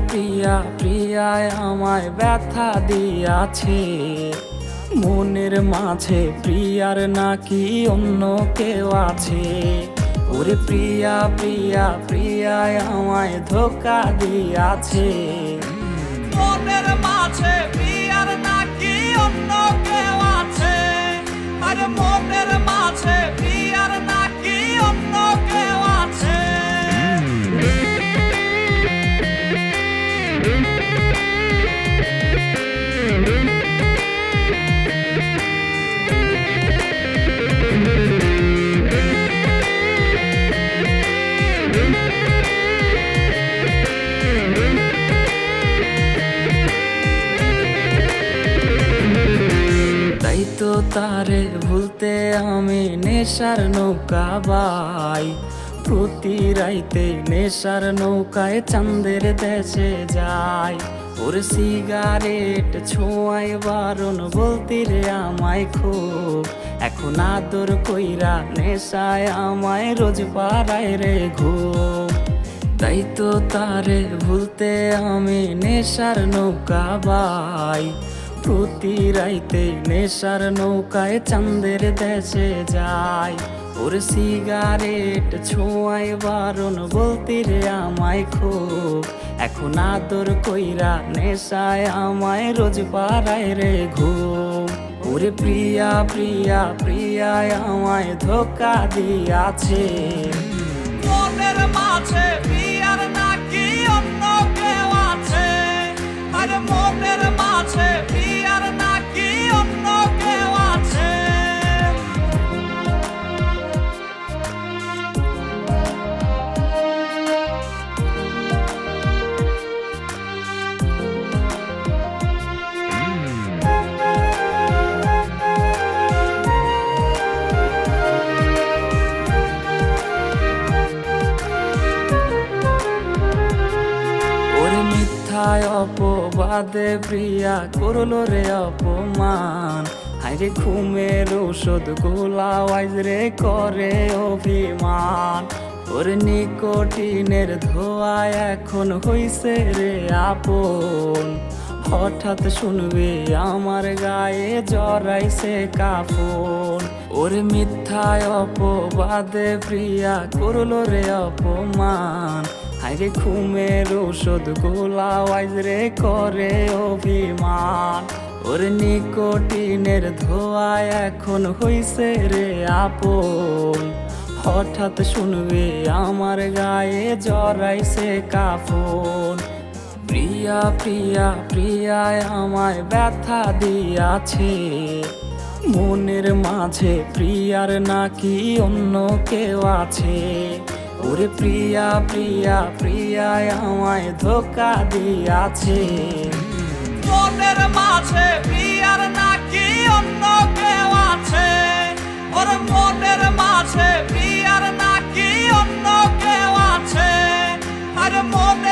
প্রিয়া প্রিয়ায় আমায় ব্যথা দিয়াছে, মনের মাঝে প্রিয়ার নাকি অন্য কেউ আছে। ওরে প্রিয়া প্রিয়া প্রিয়ায় আমায় ধোঁকা দিয়াছে, মনের মাঝে প্রিয়ার নাকি অন্য কেউ আছে। আরে মনের মাঝে প্রিয়ার নাকি অন্য কেউ আছে। তাই তো তারে ভুলতে আমি নেশার নৌকা বাই, প্রতি রাইতে নেশার নৌকায় চাঁদের দেশে যাই। ওর সিগারেট ছোঁয়াই বারণ বলতি রে আমায় খুব, এখন আদর কইরা নেশায় আমায় রোজ পাড়ায় রে ঘুম। তাই তো তারে ভুলতে আমি নেশার নৌকা বাই, প্রতি রাইতে নেশার নৌকায় চাঁদের দেশে যাই। ওর সিগারেট ছোঁয়াই বারণ বলতি রে আমায় খুব, এখন আদর কইরা নেশায় আমায় রোজ পাড়ায় রে ঘুম। ওরে প্রিয়া প্রিয়া প্রিয়ায় আমায় ধোঁকা দিয়াছে, মনের মাঝে প্রিয়ার নাকি অন্য কেউ আছে। আরে মনের মাঝে প্রিয়ার নাকি অন্য কেউ আছে। মিথ্যায় অপবাদে প্রিয়া করলো রে অপমান, হাইরে ঘুমের ঔষধ গোলাওয়াইজ রে করে অভিমান। ওর নিকোটিনের ধোঁয়ায় এখন হইছে রে আপন, হঠাৎ শুনবে আমার গায়ে জড়াইছে কাফন। ওর মিথ্যায় অপবাদে প্রিয়া করলো রে অপমান, হাইরে ঘুমের ঔষধ গোলাওয়াইজ রে করে অভিমান। ওর নিকোটিনের ধোঁয়ায় এখন হইছে রে আপন, হঠাৎ শুনবে আমার গায়ে জড়াইছে কাফন। প্রিয়া প্রিয়া প্রিয়ায় আমায় ব্যথা দিয়াছে, মনের মাঝে প্রিয়ার নাকি অন্য কেউ আছে। ওরে প্রিয়া প্রিয়া প্রিয়ায় আমায় ধোঁকা দিয়াছে, মনের মাঝে প্রিয়ার নাকি অন্য কেউ আছে। ওর মনের মাঝে প্রিয়ার নাকি অন্য কেউ আছে। আরে মনের